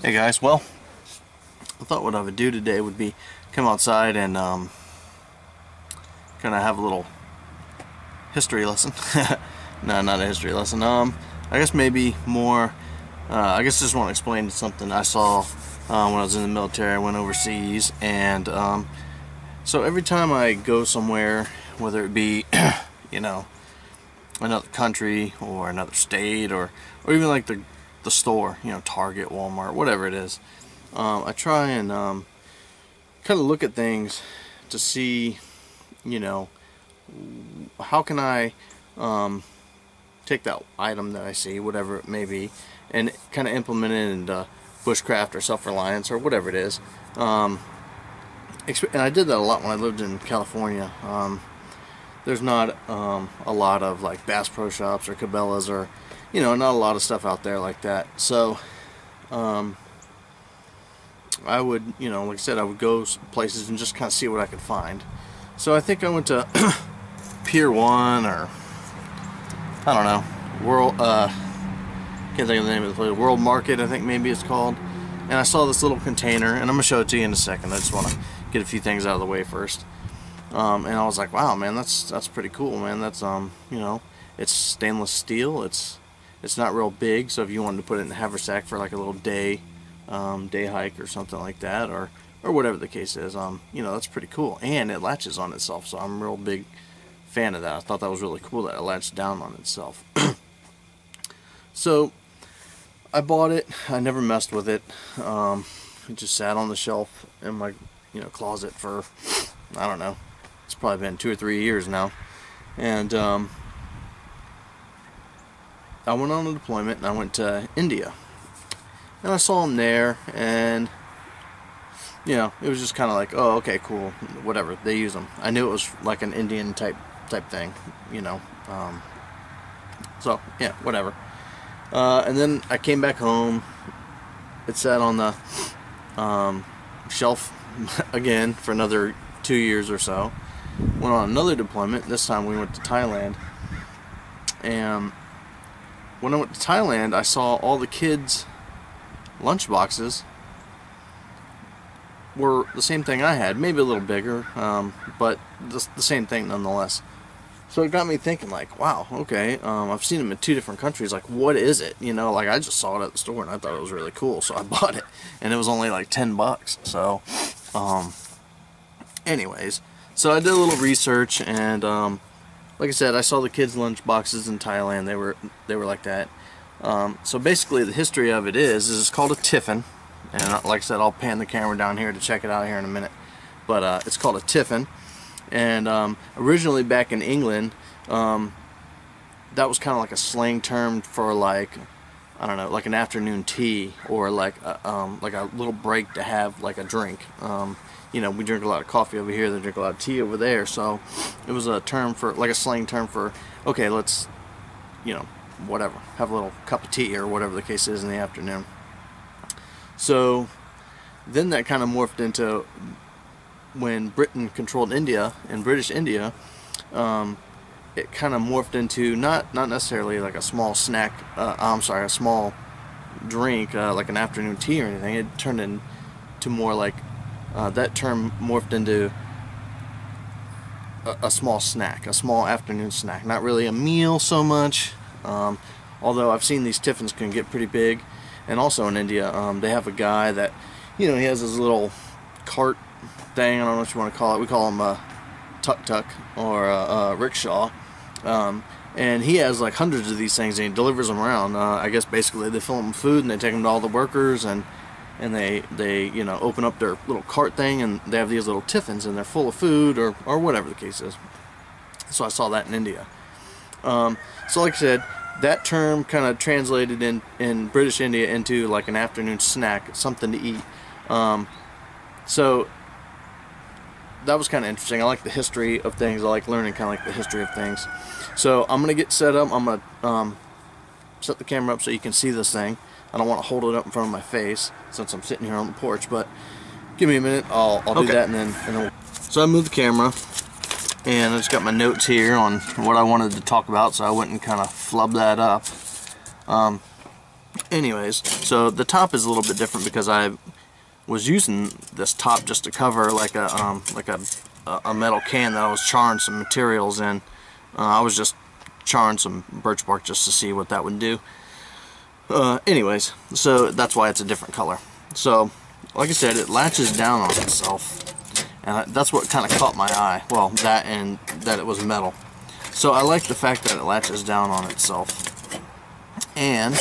Hey guys, well, I thought what I would do today would be come outside and kind of have a little history lesson. No, not a history lesson. I guess maybe more. I guess just want to explain something I saw when I was in the military. I went overseas, and so every time I go somewhere, whether it be another country or another state or even like the store, Target, Walmart, whatever it is, I try and kind of look at things to see, how can I take that item that I see, whatever it may be, and kind of implement it into bushcraft or self-reliance or whatever it is. And I did that a lot when I lived in California. There's not a lot of like Bass Pro Shops or Cabela's or not a lot of stuff out there like that. So I would, like I said, I would go places and just kind of see what I could find. So I think I went to Pier 1 or I don't know, can't think of the name of the place, World Market I think maybe it's called, and I saw this little container, and I'm gonna show it to you in a second. I just want to get a few things out of the way first. And I was like, wow, man, that's pretty cool, man. That's it's stainless steel. It's not real big, so if you wanted to put it in a haversack for like a little day hike or something like that, or whatever the case is, that's pretty cool. And it latches on itself, so I'm a real big fan of that. I thought that was really cool that it latched down on itself. So I bought it. I never messed with it. It just sat on the shelf in my closet for, I don't know, it's probably been 2 or 3 years now. And I went on a deployment, and I went to India, and I saw them there, and it was just kind of like, oh, okay, cool, whatever, they use them. I knew it was like an Indian type thing, so yeah, whatever. And then I came back home. It sat on the shelf again for another 2 years or so. Went on another deployment. This time we went to Thailand, and when I went to Thailand, I saw all the kids' lunch boxes were the same thing I had, maybe a little bigger, but the same thing nonetheless. So it got me thinking, like, wow, okay, I've seen them in 2 different countries. Like, what is it? Like, I just saw it at the store and I thought it was really cool, so I bought it, and it was only like $10. So, anyways, so I did a little research, and like I said, I saw the kids' lunch boxes in Thailand. They were like that. So basically, the history of it is it's called a Tiffin, and like I said, I'll pan the camera down here to check it out here in a minute. But it's called a Tiffin, and originally back in England, that was kind of like a slang term for, like, I don't know, like an afternoon tea, or like a little break to have like a drink. We drink a lot of coffee over here, they drink a lot of tea over there, so it was a term for, like a slang term for, okay, let's, whatever, have a little cup of tea or whatever the case is in the afternoon. So then that kind of morphed into, when Britain controlled India and British India, it kind of morphed into not necessarily like a small snack, a small drink, like an afternoon tea or anything. It turned into more like, that term morphed into a small snack, a small afternoon snack. Not really a meal so much, although I've seen these tiffins can get pretty big. And also in India, they have a guy that, he has his little cart thing, I don't know what you want to call it. We call him a tuk-tuk or a rickshaw. And he has like hundreds of these things, and he delivers them around. I guess basically they fill them with food, and they take them to all the workers, and they open up their little cart thing, and they have these little tiffins, and they're full of food or whatever the case is. So I saw that in India. So like I said, that term kind of translated in British India into like an afternoon snack, something to eat. So that was kind of interesting. I like the history of things. I like learning kind of like the history of things. So I'm gonna get set up. I'm gonna set the camera up so you can see this thing. I don't want to hold it up in front of my face since I'm sitting here on the porch, but give me a minute. I'll do that, and then so I moved the camera, and I just got my notes here on what I wanted to talk about, so I wouldn't kind of flub that up. anyways, so the top is a little bit different because I was using this top just to cover like a metal can that I was charring some materials in. I was just charring some birch bark just to see what that would do. Anyways, so that's why it's a different color. So, like I said, it latches down on itself, and that's what kind of caught my eye. Well, that and that it was metal. So I like the fact that it latches down on itself. And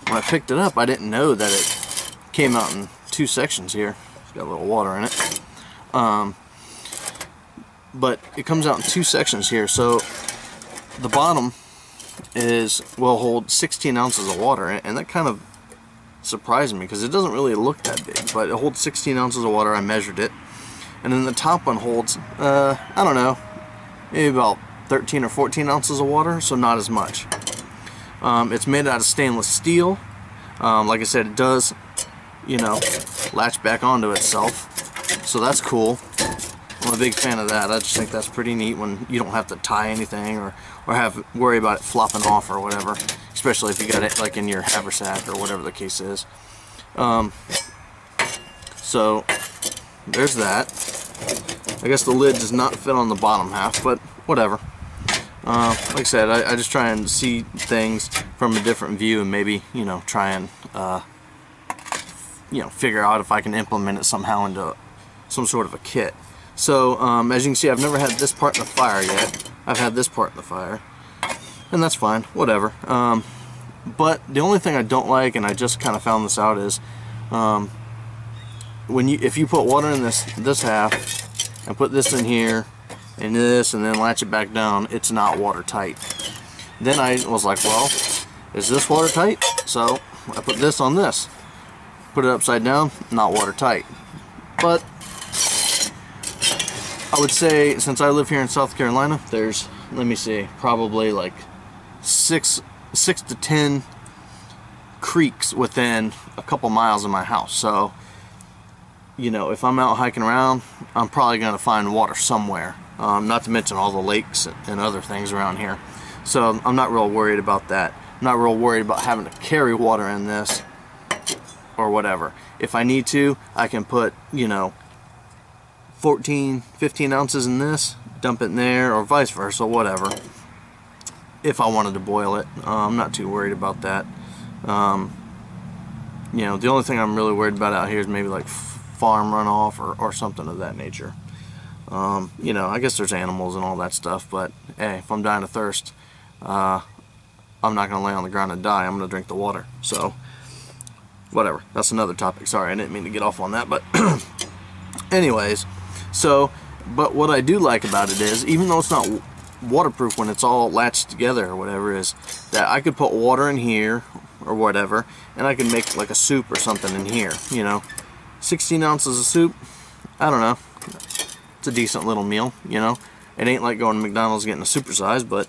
when I picked it up, I didn't know that it came out in two sections here. It's got a little water in it. But it comes out in two sections here. So the bottom will hold 16 ounces of water, and that kind of surprised me because it doesn't really look that big, but it holds 16 ounces of water. I measured it. And then the top one holds, I don't know, maybe about 13 or 14 ounces of water, so not as much. It's made out of stainless steel. Like I said, it does, you know, latch back onto itself, so that's cool. I'm a big fan of that. I just think that's pretty neat when you don't have to tie anything or worry about it flopping off or whatever, especially if you got it like in your haversack or whatever the case is. So there's that. I guess the lid does not fit on the bottom half, but whatever. Like I said, I just try and see things from a different view and maybe, you know, try and you know, figure out if I can implement it somehow into some sort of a kit. So as you can see, I've never had this part in the fire yet. I've had this part in the fire, and that's fine, whatever. But the only thing I don't like, and I just kind of found this out, is if you put water in this half and put this in here and this and then latch it back down, it's not watertight. Then I was like, well, is this watertight? So I put this on this, put it upside down, not watertight. But I would say, since I live here in South Carolina, there's, let me see, probably like 6 to 10 creeks within a couple miles of my house. So, you know, if I'm out hiking around, I'm probably going to find water somewhere. Not to mention all the lakes and other things around here. So I'm not real worried about that. I'm not real worried about having to carry water in this or whatever. If I need to, I can put, you know, 14, 15 ounces in this, dump it in there, or vice versa, whatever, if I wanted to boil it. I'm not too worried about that. You know, the only thing I'm really worried about out here is maybe like farm runoff or something of that nature. You know, I guess there's animals and all that stuff, but hey, if I'm dying of thirst, I'm not going to lay on the ground and die. I'm going to drink the water. So, whatever. That's another topic. Sorry, I didn't mean to get off on that, but anyways. So, but what I do like about it is, even though it's not waterproof when it's all latched together or whatever, is that I could put water in here or whatever, and I can make like a soup or something in here, you know. 16 ounces of soup, I don't know. It's a decent little meal, you know. It ain't like going to McDonald's getting a supersize, but,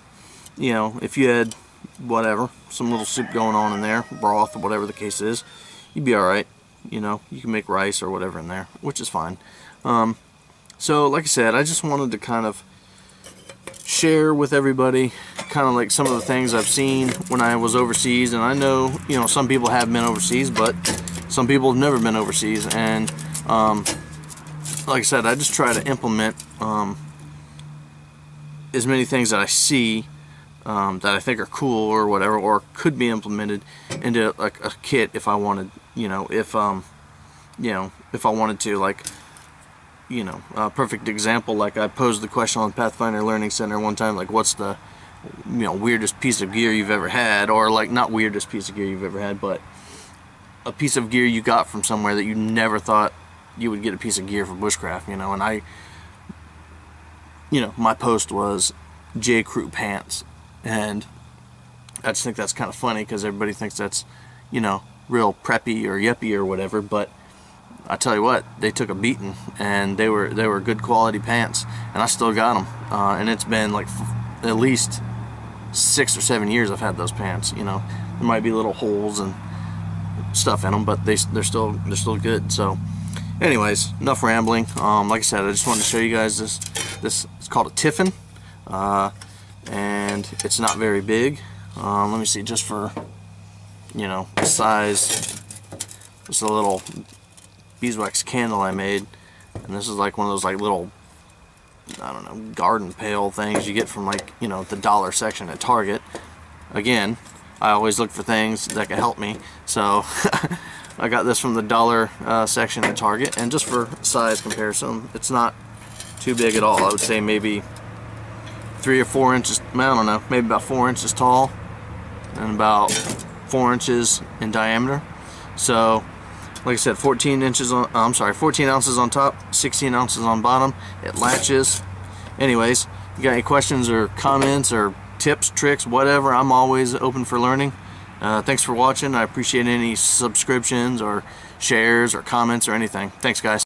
you know, if you had whatever, some little soup going on in there, broth or whatever the case is, you'd be alright. You know, you can make rice or whatever in there, which is fine. So, like I said, I just wanted to kind of share with everybody kind of like some of the things I've seen when I was overseas. And I know, you know, some people have been overseas, but some people have never been overseas. And like I said, I just try to implement as many things that I see that I think are cool or whatever, or could be implemented into like a kit if I wanted, you know, if I wanted to, like, you know, a perfect example, like I posed the question on Pathfinder Learning Center one time, like, what's the, you know, weirdest piece of gear you've ever had, or like, not weirdest piece of gear you've ever had, but a piece of gear you got from somewhere that you never thought you would get a piece of gear for bushcraft, you know. And you know, my post was J. Crew pants, and I just think that's kind of funny because everybody thinks that's, you know, real preppy or yuppie or whatever, but I tell you what, they took a beating, and they were good quality pants, and I still got them, and it's been like at least 6 or 7 years I've had those pants. You know, there might be little holes and stuff in them, but they're still good. So, anyways, enough rambling. Like I said, I just wanted to show you guys this. It's called a Tiffin, and it's not very big. Let me see, just for you know, size. This is a little beeswax candle I made, and this is like one of those like little, I don't know, garden pail things you get from, like, you know, the dollar section at Target. Again, I always look for things that can help me, so I got this from the dollar section at Target, and just for size comparison, it's not too big at all. I would say maybe 3 or 4 inches, I don't know, maybe about 4 inches tall and about 4 inches in diameter. So like I said, 14 inches on, I'm sorry, 14 ounces on top, 16 ounces on bottom. It latches. Anyways, you got any questions or comments or tips, tricks, whatever, I'm always open for learning. Thanks for watching. I appreciate any subscriptions or shares or comments or anything. Thanks, guys.